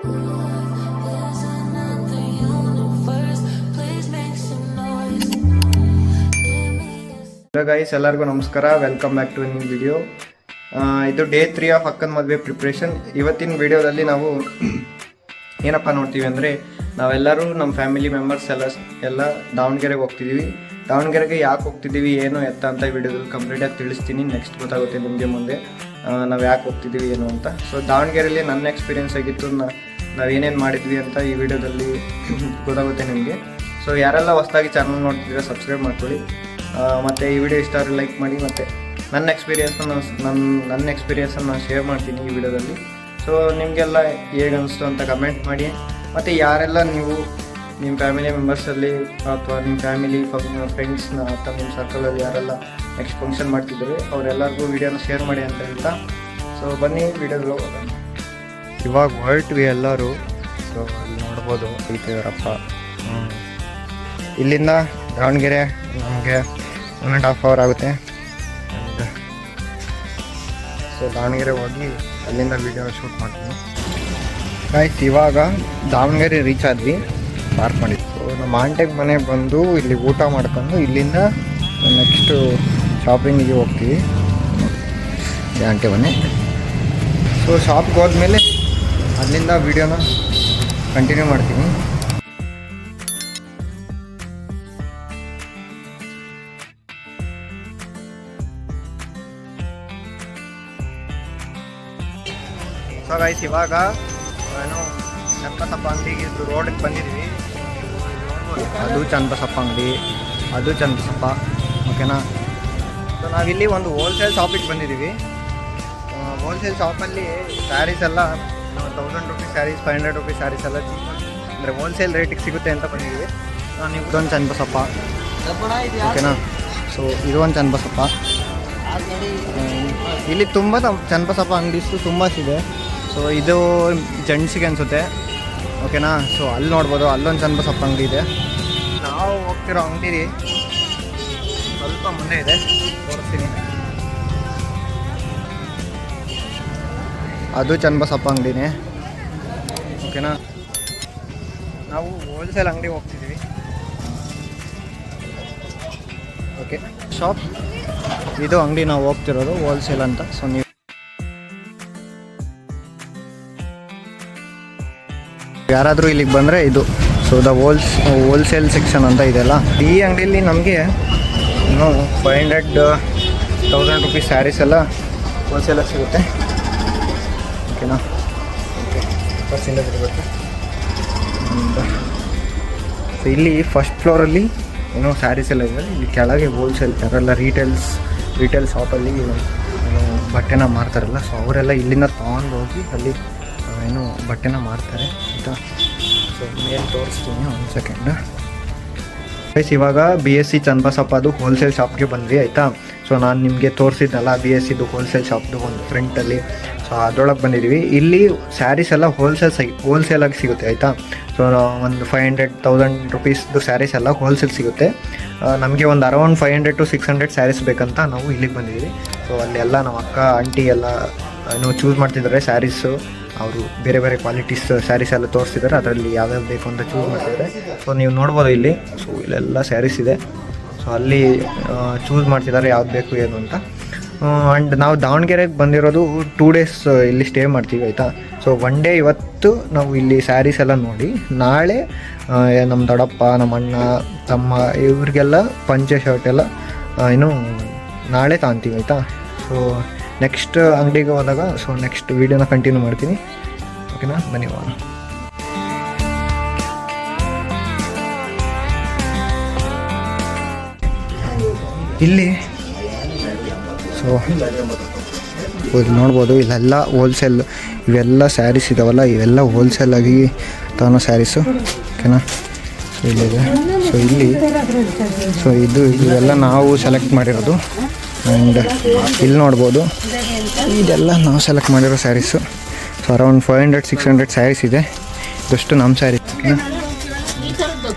Hello guys, ಎಲ್ಲರಿಗೂ ನಮಸ್ಕಾರ. Welcome back to new video. ಇದು ಡೇ 3 ಆಫ್ ಅಕ್ಕನ ಮದುವೆ ಪ್ರಿಪ್ರೇಷನ್. ಇವತ್ತಿನ ವಿಡಿಯೋದಲ್ಲಿ ನಾವು ಏನಪ್ಪ ನೋಡ್ತೀವಿ ಅಂದರೆ, ನಾವೆಲ್ಲರೂ ನಮ್ಮ ಫ್ಯಾಮಿಲಿ ಮೆಂಬರ್ಸ್ ಎಲ್ಲ ದಾವಣಗೆರೆಗೆ ಹೋಗ್ತಿದ್ದೀವಿ. ದಾವಣಗೆರೆಗೆ ಯಾಕೆ ಹೋಗ್ತಿದ್ದೀವಿ, ಏನು ಎತ್ತ ಅಂತ ವಿಡಿಯೋದಲ್ಲಿ ಕಂಪ್ಲೀಟಾಗಿ ತಿಳಿಸ್ತೀನಿ. ನೆಕ್ಸ್ಟ್ ಗೊತ್ತಾಗುತ್ತೆ ನಿಮಗೆ ಮುಂದೆ ನಾವು ಯಾಕೆ ಹೋಗ್ತಿದ್ದೀವಿ ಏನು ಅಂತ. ಸೊ ದಾವಣಗೆರೆಯಲ್ಲಿ ನನ್ನ ಎಕ್ಸ್ಪೀರಿಯೆನ್ಸ್ ಆಗಿತ್ತು, ನಾವೇನೇನು ಮಾಡಿದ್ವಿ ಅಂತ ಈ ವಿಡಿಯೋದಲ್ಲಿ ಗೊತ್ತಾಗುತ್ತೆ ನಿಮಗೆ. ಸೊ ಯಾರೆಲ್ಲ ಹೊಸದಾಗಿ ಚಾನಲ್ ನೋಡ್ತಿದ್ರೆ ಸಬ್ಸ್ಕ್ರೈಬ್ ಮಾಡ್ಕೊಳ್ಳಿ. ಮತ್ತು ಈ ವಿಡಿಯೋ ಇಷ್ಟ ಆದರೆ ಲೈಕ್ ಮಾಡಿ. ಮತ್ತು ನನ್ನ ಎಕ್ಸ್ಪೀರಿಯೆನ್ಸನ್ನು ನಾನು ಶೇರ್ ಮಾಡ್ತೀನಿ ಈ ವಿಡಿಯೋದಲ್ಲಿ. ಸೊ ನಿಮಗೆಲ್ಲ ಹೇಗೆ ಅನಿಸ್ತು ಅಂತ ಕಮೆಂಟ್ ಮಾಡಿ. ಮತ್ತು ಯಾರೆಲ್ಲ ನೀವು ನಿಮ್ಮ ಫ್ಯಾಮಿಲಿ ಮೆಂಬರ್ಸಲ್ಲಿ ಅಥವಾ ನಿಮ್ಮ ಫ್ಯಾಮಿಲಿ ಫ್ರೆಂಡ್ಸ್ನ ಅಥವಾ ನಿಮ್ಮ ಸರ್ಕಲಲ್ಲಿ ಯಾರೆಲ್ಲ ನೆಕ್ಸ್ಟ್ ಫಂಕ್ಷನ್ ಮಾಡ್ತಿದ್ದಾರೆ ಅವರೆಲ್ಲರಿಗೂ ವಿಡಿಯೋನ ಶೇರ್ ಮಾಡಿ ಅಂತ ಹೇಳ್ತಾ, ಸೊ ಬನ್ನಿ ವಿಡಿಯೋದಲ್ಲಿ ಹೋಗೋಣ. ಇವಾಗ ಹೊರಟ್ವಿ ಎಲ್ಲರೂ. ಸೊ ಅಲ್ಲಿ ನೋಡ್ಬೋದು ಐತಿದಾರಪ್ಪ. ಇಲ್ಲಿಂದ ದಾವಣಗೆರೆ ನಮಗೆ 1.5 hour ಆಗುತ್ತೆ. ಸೊ ದಾವಣಗೆರೆ ಹೋಗಿ ಅಲ್ಲಿಂದ ವಿಡಿಯೋ ಶೂಟ್ ಮಾಡ್ತೀನಿ. ಆಯ್ತು, ಇವಾಗ ದಾವಣಗೆರೆ ರೀಚ್ ಆದ್ವಿ, ಪಾರ್ಕ್ ಮಾಡಿದ್ದು. ಸೊ ನಮ್ಮ ಆಂಟಿಗೆ ಮನೆ ಬಂದು ಇಲ್ಲಿ ಊಟ ಮಾಡ್ಕೊಂಡು ಇಲ್ಲಿಂದ ನೆಕ್ಸ್ಟು ಶಾಪಿಂಗಿಗೆ ಹೋಗ್ತೀವಿ. ಆಂಟಿ ಮನೆ. ಸೊ ಶಾಪ್ಗೆ ಹೋದ್ಮೇಲೆ ಅಲ್ಲಿಂದ ವಿಡಿಯೋನ ಕಂಟಿನ್ಯೂ ಮಾಡ್ತೀನಿ. ಸೊ ಗೈಸ್, ಇವಾಗ ಏನು ಚನ್ನಬಸಪ್ಪ ಅಂಗಡಿಗೆ ರೋಡಿಗೆ ಬಂದಿದ್ದೀವಿ. ಅದು ಚನ್ನಬಸಪ್ಪ ಅಂಗಡಿ, ಅದು ಚನ್ನಬಸಪ್ಪ, ಓಕೆನಾ. ಸೊ ನಾವಿಲ್ಲಿ ಒಂದು ಹೋಲ್ಸೇಲ್ ಶಾಪಿಗೆ ಬಂದಿದ್ದೀವಿ. ಹೋಲ್ಸೇಲ್ ಶಾಪಲ್ಲಿ ಸ್ಯಾರೀಸ್ ಎಲ್ಲ 1000 ರೂಪೀಸ್ ಸ್ಯಾರೀಸ್, 500 ರೂಪೀಸ್ ಸ್ಯಾರೀಸ್ ಎಲ್ಲ ಅಂದರೆ ಹೋಲ್ಸೇಲ್ ರೇಟಿಗೆ ಸಿಗುತ್ತೆ ಅಂತ ಬಂದಿದ್ದೀವಿ. ನೀವು ಇದೊಂದು ಚನ್ನಬಸಪ್ಪ, ಓಕೆನಾ. ಸೊ ಇದು ಒಂದು ಚನ್ನಬಸಪ್ಪ. ಇಲ್ಲಿ ತುಂಬ ಚನ್ನಬಸಪ್ಪ ಅಂಗಡಿಸು ತುಂಬ ಇದೆ. ಸೊ ಇದು ಜೆಂಟ್ಸಿಗೆ ಅನಿಸುತ್ತೆ, ಓಕೆನಾ. ಸೊ ಅಲ್ಲಿ ನೋಡ್ಬೋದು, ಅಲ್ಲೊಂದು ಚನ್ನಬಸಪ್ಪ ಅಂಗಡಿ ಇದೆ. ನಾವು ಹೋಗ್ತಿರೋ ಅಂಗಡಿ ಸ್ವಲ್ಪ ಮುಂದೆ ಇದೆ, ತೋರಿಸ್ತೀನಿ. ಅದು ಚನ್ನಬಸಪ್ಪ ಅಂಗಡಿನೇ, ಓಕೆನಾ. ನಾವು ಹೋಲ್ಸೇಲ್ ಅಂಗಡಿ ಹೋಗ್ತಿದ್ದೀವಿ. ಓಕೆ, ಶಾಪ್ ಇದು ಅಂಗಡಿ ನಾವು ಹೋಗ್ತಿರೋದು ಹೋಲ್ಸೇಲ್ ಅಂತ. ಸೊ ನೀವು ಯಾರಾದರೂ ಇಲ್ಲಿಗೆ ಬಂದರೆ ಇದು ಸೊ ದ ಹೋಲ್ಸೇಲ್ ಸೆಕ್ಷನ್ ಅಂತ ಇದೆಲ್ಲ. ಈ ಅಂಗಡಿಯಲ್ಲಿ ನಮಗೆ 500-1000 ರೂಪೀಸ್ ಸ್ಯಾರೀಸ್ ಎಲ್ಲ ಹೋಲ್ಸೇಲಾಗಿ ಸಿಗುತ್ತೆ, ಓಕೆನಾ. ಓಕೆ, ಫಸ್ಟಿಂದ ಬಿಡಬೇಕು. ಸೊ ಇಲ್ಲಿ ಫಸ್ಟ್ ಫ್ಲೋರಲ್ಲಿ ಏನೋ ಸ್ಯಾರೀಸ್ ಎಲ್ಲ ಇದೆ. ಇಲ್ಲಿ ಕೆಳಗೆ ಹೋಲ್ಸೇಲ್ ಯಾರೆಲ್ಲ ರಿಟೇಲ್ ಶಾಪಲ್ಲಿ ಏನೋ ಬಟ್ಟೆನ ಮಾರ್ತಾರಲ್ಲ, ಸೊ ಅವರೆಲ್ಲ ಇಲ್ಲಿಂದ ತೊಗೊಂಡು ಹೋಗಿ ಅಲ್ಲಿ ಏನು ಬಟ್ಟೆನ ಮಾರ್ತಾರೆ ಆಯಿತಾ. ಸೊ ಮೇಲೆ ತೋರಿಸ್ತೀನಿ, ಒಂದು ಸೆಕೆಂಡ್. ಇವಾಗ BSC ಚನ್ನಬಸಪ್ಪದು ಹೋಲ್ಸೇಲ್ ಶಾಪ್ಗೆ ಬಂದ್ವಿ, ಆಯಿತಾ. ಸೊ ನಾನು ನಿಮಗೆ ತೋರಿಸಿದ್ನಲ್ಲ BSCದು ಹೋಲ್ಸೇಲ್ ಶಾಪ್ದು ಒಂದು ಫ್ರಂಟಲ್ಲಿ. ಸೊ ಅದರೊಳಗೆ ಬಂದಿದ್ದೀವಿ. ಇಲ್ಲಿ ಸ್ಯಾರೀಸ್ ಎಲ್ಲ ಹೋಲ್ಸೇಲಾಗಿ ಸಿಗುತ್ತೆ, ಆಯಿತಾ. ಸೊ ಒಂದು 500-1000 ರೂಪೀಸ್ದು ಸ್ಯಾರೀಸ್ ಎಲ್ಲ ಹೋಲ್ಸೇಲ್ ಸಿಗುತ್ತೆ. ನಮಗೆ ಒಂದು ಅರೌಂಡ್ 500-600 ಸ್ಯಾರೀಸ್ ಬೇಕಂತ ನಾವು ಇಲ್ಲಿಗೆ ಬಂದಿದ್ದೀವಿ. ಸೊ ಅಲ್ಲೆಲ್ಲ ನಮ್ಮ ಅಕ್ಕ ಆಂಟಿ ಎಲ್ಲ ಏನೋ ಚೂಸ್ ಮಾಡ್ತಿದ್ದಾರೆ ಸ್ಯಾರೀಸು. ಅವರು ಬೇರೆ ಬೇರೆ ಕ್ವಾಲಿಟೀಸ್ ಸ್ಯಾರೀಸ್ ಎಲ್ಲ ತೋರಿಸ್ತಿದ್ದಾರೆ, ಅದರಲ್ಲಿ ಯಾವ್ಯಾವ ಬೇಕು ಅಂತ ಚೂಸ್ ಮಾಡ್ತಿದ್ದಾರೆ. ಸೊ ನೀವು ನೋಡ್ಬೋದು ಇಲ್ಲಿ. ಸೊ ಇಲ್ಲೆಲ್ಲ ಸ್ಯಾರೀಸ್ ಇದೆ. ಸೊ ಅಲ್ಲಿ ಚೂಸ್ ಮಾಡ್ತಿದ್ದಾರೆ ಯಾವ್ದು ಬೇಕು ಏನು ಅಂತ. ಆ್ಯಂಡ್ ನಾವು ದಾವಣಗೆರೆಗೆ ಬಂದಿರೋದು 2 days ಇಲ್ಲಿ ಸ್ಟೇ ಮಾಡ್ತೀವಿ, ಆಯಿತಾ. ಸೊ 1 day ಇವತ್ತು ನಾವು ಇಲ್ಲಿ ಸ್ಯಾರೀಸ್ ಎಲ್ಲ ನೋಡಿ, ನಾಳೆ ನಮ್ಮ ದೊಡ್ಡಪ್ಪ, ನಮ್ಮ ಅಣ್ಣ, ತಮ್ಮ ಇವ್ರಿಗೆಲ್ಲ ಪಂಚೆ ಶರ್ಟ್ ಎಲ್ಲ ಏನು ನಾಳೆ ತಾಂತೀವಿ, ಆಯಿತಾ. ಸೊ ನೆಕ್ಸ್ಟ್ ಅಂಗಡಿಗೆ ಹೋದಾಗ ಸೊ ನೆಕ್ಸ್ಟ್ ವೀಡಿಯೋನ ಕಂಟಿನ್ಯೂ ಮಾಡ್ತೀನಿ, ಓಕೆನಾ. ಬನ್ನಿ ಹೋಗೋಣ. ಇಲ್ಲಿ ಸೊ ನೋಡ್ಬೋದು, ಇಲ್ಲೆಲ್ಲ ಹೋಲ್ಸೇಲ್ ಇವೆಲ್ಲ ಸ್ಯಾರೀಸ್ ಇದಾವಲ್ಲ, ಇವೆಲ್ಲ ಹೋಲ್ಸೇಲಾಗಿ ತಗೊಳ್ಳೋ ಸ್ಯಾರೀಸು, ಓಕೆನಾ. ಸೊ ಇಲ್ಲಿದೆ. ಸೊ ಇಲ್ಲಿ ಸೊ ಇವೆಲ್ಲ ನಾವು ಸೆಲೆಕ್ಟ್ ಮಾಡಿರೋದು. ಆ್ಯಂಡ್ ಇಲ್ಲಿ ನೋಡ್ಬೋದು, ಇದೆಲ್ಲ ನಾವು ಸೆಲೆಕ್ಟ್ ಮಾಡಿರೋ ಸ್ಯಾರೀಸು. ಸೊ ಅರೌಂಡ್ 500-600 ಸ್ಯಾರೀಸ್ ಇದೆ. ಇದಷ್ಟು ನಮ್ಮ ಸ್ಯಾರಿ, ಓಕೆನಾ.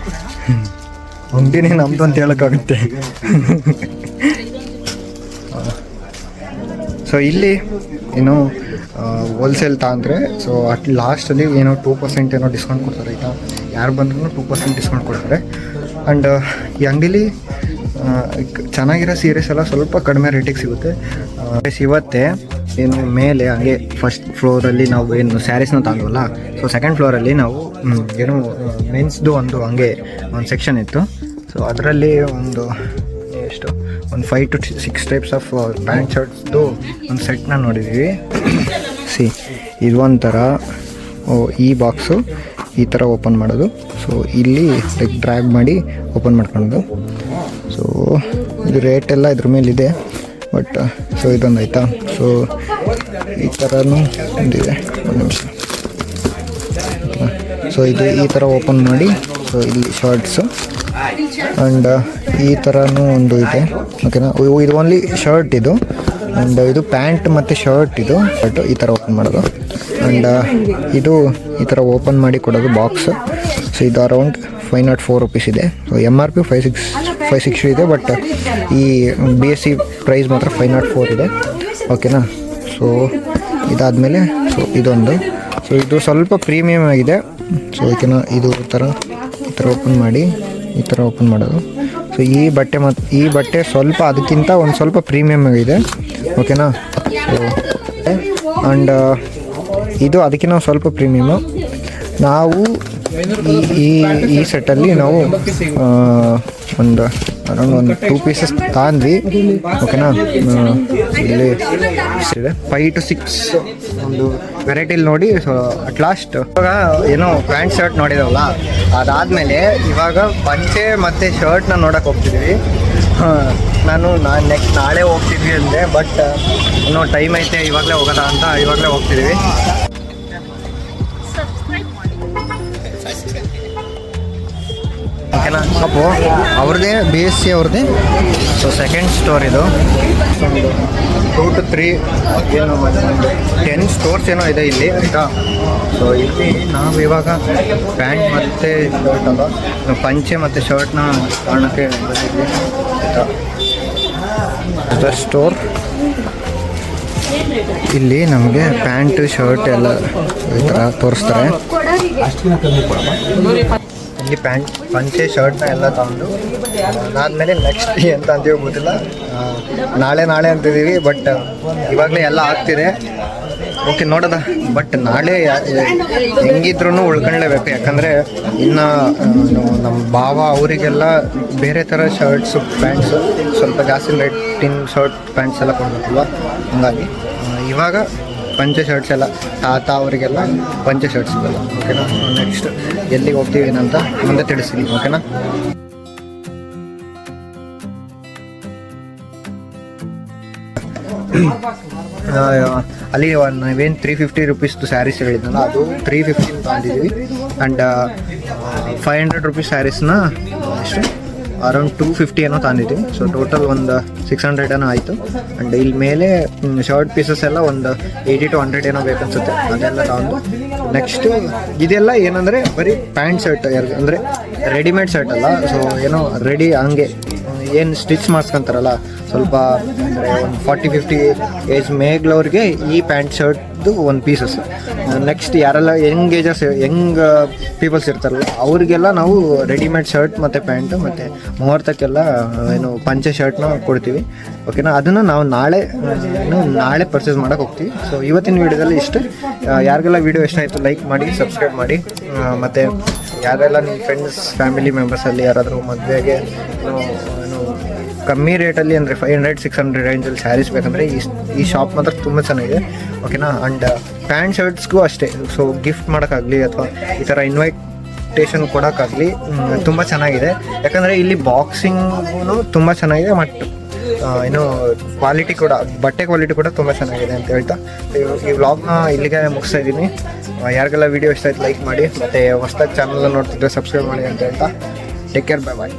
ಅಂಗಡಿನೇ ನಮ್ಮದು ಅಂತ ಹೇಳೋಕ್ಕಾಗುತ್ತೆ. ಸೊ ಇಲ್ಲಿ ಏನು ಹೋಲ್ಸೇಲ್ ತಗೊಂಡ್ರೆ ಸೊ ಅಟ್ ಲಾಸ್ಟಲ್ಲಿ ಏನೋ 2% ಏನೋ ಡಿಸ್ಕೌಂಟ್ ಕೊಡ್ತಾರೆ ಆಯಿತಾ. ಯಾರು ಬಂದ್ರೂ 2% ಡಿಸ್ಕೌಂಟ್ ಕೊಡ್ತಾರೆ. ಆ್ಯಂಡ್ ಈ ಅಂಗಡಿಲಿ ಚೆನ್ನಾಗಿರೋ ಸೀರೆಸ್ ಎಲ್ಲ ಸ್ವಲ್ಪ ಕಡಿಮೆ ರೇಟಿಗೆ ಸಿಗುತ್ತೆ. ಇವತ್ತೇ ಏನು ಮೇಲೆ ಹಂಗೆ ಫಸ್ಟ್ ಫ್ಲೋರಲ್ಲಿ ನಾವು ಏನು ಸ್ಯಾರೀಸ್ನ ತಗೊಂಡ್ವಲ್ಲ, ಸೊ ಸೆಕೆಂಡ್ ಫ್ಲೋರಲ್ಲಿ ನಾವು ಏನು ಮೆನ್ಸ್ದು ಒಂದು ಹಂಗೆ ಒಂದು ಸೆಕ್ಷನ್ ಇತ್ತು. ಸೊ ಅದರಲ್ಲಿ ಒಂದು 5 to 6 ಟೈಪ್ಸ್ ಆಫ್ ಪ್ಯಾಂಟ್ ಶರ್ಟ್ಸ್ದು ಒಂದು ಸೆಟ್ನ ನೋಡಿದ್ದೀವಿ. ಇದು ಒಂಥರ ಈ ಬಾಕ್ಸು ಈ ಥರ ಓಪನ್ ಮಾಡೋದು. ಸೊ ಇಲ್ಲಿ ಲೈಕ್ ಡ್ರ್ಯಾಗ್ ಮಾಡಿ ಓಪನ್ ಮಾಡ್ಕೊಳ್ಳೋದು. ಸೊ ಇದು ರೇಟೆಲ್ಲ ಇದ್ರ ಮೇಲಿದೆ, ಬಟ್ ಸೊ ಇದೊಂದು ಆಯಿತಾ. ಸೊ ಈ ಥರನೂ ಒಂದಿದೆ, ಒಂದು ನಿಮಿಷ. ಸೊ ಇದು ಈ ಥರ ಓಪನ್ ಮಾಡಿ, ಸೊ ಇಲ್ಲಿ ಶಾರ್ಟ್ಸು ಆ್ಯಂಡ್ ಈ ಥರನೂ ಒಂದು ಇದೆ, ಓಕೆನಾ. ಇದು ಓನ್ಲಿ ಶರ್ಟ್ ಇದು, ಆ್ಯಂಡ್ ಇದು ಪ್ಯಾಂಟ್ ಮತ್ತು ಶರ್ಟ್ ಇದು ಬಟ್ ಈ ಥರ ಓಪನ್ ಮಾಡೋದು. ಆ್ಯಂಡ್ ಇದು ಈ ಥರ ಓಪನ್ ಮಾಡಿ ಕೊಡೋದು ಬಾಕ್ಸ್. ಸೊ ಇದು ಅರೌಂಡ್ 504 ರುಪೀಸ್ ಇದೆ. ಸೊ MRP 560 ಇದೆ, ಬಟ್ ಈ BSC ಪ್ರೈಸ್ ಮಾತ್ರ 504 ಇದೆ, ಓಕೆನಾ. ಸೊ ಇದಾದಮೇಲೆ ಸೊ ಇದೊಂದು, ಸೊ ಇದು ಸ್ವಲ್ಪ ಪ್ರೀಮಿಯಮ್ ಆಗಿದೆ. ಸೊ ಓಕೆನಾ, ಇದು ಈ ಥರ ಓಪನ್ ಮಾಡಿ ಈ ಥರ ಓಪನ್ ಮಾಡೋದು. ಸೊ ಈ ಬಟ್ಟೆ ಸ್ವಲ್ಪ ಅದಕ್ಕಿಂತ ಒಂದು ಸ್ವಲ್ಪ ಪ್ರೀಮಿಯಮ್ ಆಗಿದೆ, ಓಕೆನಾ. ಸೊ ಆ್ಯಂಡ್ ಇದು ಅದಕ್ಕಿಂತ ಸ್ವಲ್ಪ ಪ್ರೀಮಿಯಮು. ನಾವು ಈ ಸೆಟ್ಟಲ್ಲಿ ನಾವು ಒಂದು ಅರೌಂಡ್ ಒಂದು 2 ಪೀಸಸ್ ತಗೊಂಡ್ವಿ, ಓಕೆನಾ. ಇಲ್ಲಿ ಇದೆ 5 to 6 ಒಂದು ವೆರೈಟಿಲಿ ನೋಡಿ. ಸೊ ಅಟ್ ಲಾಸ್ಟ್ ಇವಾಗ ಏನೋ ಪ್ಯಾಂಟ್ ಶರ್ಟ್ ನೋಡಿದವಲ್ಲ, ಅದಾದಮೇಲೆ ಇವಾಗ ಪಂಚೆ ಮತ್ತು ಶರ್ಟ್ನ ನೋಡೋಕೆ ಹೋಗ್ತಿದ್ದೀವಿ. ನಾನು ನೆಕ್ಸ್ಟ್ ನಾಳೆ ಹೋಗ್ತಿದ್ವಿ ಅಂದೆ, ಬಟ್ ಇನ್ನೂ ಟೈಮ್ ಐತೆ, ಇವಾಗಲೇ ಹೋಗೋಣ ಅಂತ ಇವಾಗಲೇ ಹೋಗ್ತಿದ್ದೀವಿ. ಓಕೆನಾ. ಶಾಪು ಅವ್ರದ್ದೇ BSC ಅವ್ರದ್ದೇ. ಸೊ ಸೆಕೆಂಡ್ ಸ್ಟೋರ್ ಇದು. 2 to 3 ಏನು 10 ಸ್ಟೋರ್ಸ್ ಏನೋ ಇದೆ ಇಲ್ಲಿ, ಆಯಿತಾ. ಸೊ ಇಲ್ಲಿ ನಾವು ಇವಾಗ ಪ್ಯಾಂಟ್ ಮತ್ತು ಶರ್ಟ್ ಅಲ್ಲ, ಪಂಚೆ ಮತ್ತು ಶರ್ಟ್ನ ಕಾರಣಕ್ಕೆ ಬಂದಿದ್ವಿ, ಆಯಿತಾ. ಸ್ಟೋರ್ ಇಲ್ಲಿ ನಮಗೆ ಪ್ಯಾಂಟ್ ಶರ್ಟ್ ಎಲ್ಲ ಈ ಥರ ತೋರಿಸ್ತಾರೆ. ಇಲ್ಲಿ ಪಂಚೆ ಶರ್ಟ್ನ ಎಲ್ಲ ತಗೊಂಡು ಅದಾದಮೇಲೆ ನೆಕ್ಸ್ಟ್ ಎಂತ ಅಂತೀವಿ ಗೊತ್ತಿಲ್ಲ, ನಾಳೆ ಅಂತಿದ್ದೀವಿ, ಬಟ್ ಇವಾಗಲೇ ಎಲ್ಲ ಆಗ್ತಿದೆ. ಓಕೆ ನೋಡೋದ, ಬಟ್ ನಾಳೆ ಹೆಂಗಿದ್ರೂ ಉಳ್ಕೊಳ್ಳೇಬೇಕು. ಯಾಕಂದರೆ ಇನ್ನು ನಮ್ಮ ಭಾವ ಅವರಿಗೆಲ್ಲ ಬೇರೆ ಥರ ಶರ್ಟ್ಸು ಪ್ಯಾಂಟ್ಸು ಸ್ವಲ್ಪ ಜಾಸ್ತಿ ರೇಟಿನ ಶರ್ಟ್ ಪ್ಯಾಂಟ್ಸ್ ಎಲ್ಲ ಕೊಡಬೇಕಲ್ವ, ಹಂಗಾಗಿ ಇವಾಗ ಪಂಚೆ ಶರ್ಟ್ಸ್ ಎಲ್ಲ ತಾತ ಅವರಿಗೆಲ್ಲ ಪಂಚೆ ಶರ್ಟ್ಸ್ ಇವೆಲ್ಲ, ಓಕೆನಾ. ನೆಕ್ಸ್ಟ್ ಎಲ್ಲಿಗೆ ಹೋಗ್ತೀವಿ ಅಂತ ಮುಂದೆ ತಿಳಿಸ್ತೀನಿ, ಓಕೆನಾ. ಅಲ್ಲಿ ನಾವೇನು 350 ರುಪೀಸ್ದು ಸ್ಯಾರೀಸ್ ಹೇಳಿದ್ನಲ್ಲ, ಅದು 350 ತಗೊಂಡಿದ್ದೀವಿ. ಆ್ಯಂಡ್ 500 ರುಪೀಸ್ ಸ್ಯಾರೀಸ್ನ ಎಷ್ಟು ಅರೌಂಡ್ 250 ಏನೋ ತಗೊಂಡಿದ್ದೀವಿ. ಸೊ ಟೋಟಲ್ ಒಂದು 600 ಏನೋ ಆಯಿತು. ಆ್ಯಂಡ್ ಇಲ್ಲಿ ಮೇಲೆ ಶಾರ್ಟ್ ಪೀಸಸ್ ಎಲ್ಲ ಒಂದು 80 to 100 ಏನೋ ಬೇಕನ್ಸುತ್ತೆ, ಅದೆಲ್ಲ ತಗೊಂಡು ನೆಕ್ಸ್ಟ್ ಇದೆಲ್ಲ ಏನಂದರೆ ಬರೀ ಪ್ಯಾಂಟ್ ಶರ್ಟ್, ಅಂದರೆ ರೆಡಿಮೇಡ್ ಶರ್ಟ್ ಅಲ್ಲ. ಸೊ ಏನೋ ರೆಡಿ ಹಂಗೆ ಏನು ಸ್ಟಿಚ್ ಮಾಡಿಸ್ಕೊಂತಾರಲ್ಲ, ಸ್ವಲ್ಪ ಅಂದರೆ ಒಂದು 40-50 ಏಜ್ ಮೇಗ್ಲವ್ರಿಗೆ ಈ ಪ್ಯಾಂಟ್ ಶರ್ಟ್ದು ಒಂದು ಪೀಸಸ್. ನೆಕ್ಸ್ಟ್ ಯಾರೆಲ್ಲ ಯಂಗ್ ಪೀಪಲ್ಸ್ ಇರ್ತಾರಲ್ಲ ಅವ್ರಿಗೆಲ್ಲ ನಾವು ರೆಡಿಮೇಡ್ ಶರ್ಟ್ ಮತ್ತು ಪ್ಯಾಂಟು ಮತ್ತು ಮುಹೂರ್ತಕ್ಕೆಲ್ಲ ಏನು ಪಂಚೆ ಶರ್ಟ್ನ ಕೊಡ್ತೀವಿ, ಓಕೆನಾ. ಅದನ್ನು ನಾವು ನಾಳೆ ಪರ್ಚೇಸ್ ಮಾಡೋಕೆ ಹೋಗ್ತೀವಿ. ಸೊ ಇವತ್ತಿನ ವೀಡಿಯೋದಲ್ಲಿ ಇಷ್ಟು. ಯಾರಿಗೆಲ್ಲ ವೀಡಿಯೋ ಇಷ್ಟ ಆಯಿತು ಲೈಕ್ ಮಾಡಿ, ಸಬ್ಸ್ಕ್ರೈಬ್ ಮಾಡಿ. ಮತ್ತು ಯಾರೆಲ್ಲ ನಿಮ್ಮ ಫ್ರೆಂಡ್ಸ್ ಫ್ಯಾಮಿಲಿ ಮೆಂಬರ್ಸಲ್ಲಿ ಯಾರಾದರೂ ಮದುವೆಗೆ ಕಮ್ಮಿ ರೇಟಲ್ಲಿ ಅಂದರೆ 500-600 ರೇಂಜಲ್ಲಿ ಸ್ಯಾರೀಸ್ ಬೇಕಂದರೆ ಈ ಶಾಪ್ ಮಾತ್ರ ತುಂಬ ಚೆನ್ನಾಗಿದೆ, ಓಕೆನಾ. ಆ್ಯಂಡ್ ಪ್ಯಾಂಟ್ ಶರ್ಟ್ಸ್ಗೂ ಅಷ್ಟೇ. ಸೊ ಗಿಫ್ಟ್ ಮಾಡೋಕ್ಕಾಗಲಿ ಅಥವಾ ಈ ಥರ ಇನ್ವೈಟೇಷನ್ ಕೊಡೋಕ್ಕಾಗಲಿ ತುಂಬ ಚೆನ್ನಾಗಿದೆ. ಯಾಕಂದರೆ ಇಲ್ಲಿ ಬಾಕ್ಸಿಂಗೂ ತುಂಬ ಚೆನ್ನಾಗಿದೆ, ಮತ್ತು ಏನು ಕ್ವಾಲಿಟಿ ಕೂಡ, ಬಟ್ಟೆ ಕ್ವಾಲಿಟಿ ಕೂಡ ತುಂಬ ಚೆನ್ನಾಗಿದೆ ಅಂತ ಹೇಳ್ತಾ ಈ ವ್ಲಾಗ್ನ ಇಲ್ಲಿಗೆ ಮುಗಿಸ್ತಾ ಇದ್ದೀನಿ. ಯಾರಿಗೆಲ್ಲ ವೀಡಿಯೋ ಇಷ್ಟ ಆಯ್ತು ಲೈಕ್ ಮಾಡಿ, ಮತ್ತು ಹೊಸದಾಗಿ ಚಾನಲ್ನ ನೋಡ್ತಿದ್ರೆ ಸಬ್ಸ್ಕ್ರೈಬ್ ಮಾಡಿ ಅಂತ ಹೇಳ್ತಾ ಟೇಕ್ ಕೇರ್, ಬಾಯ್.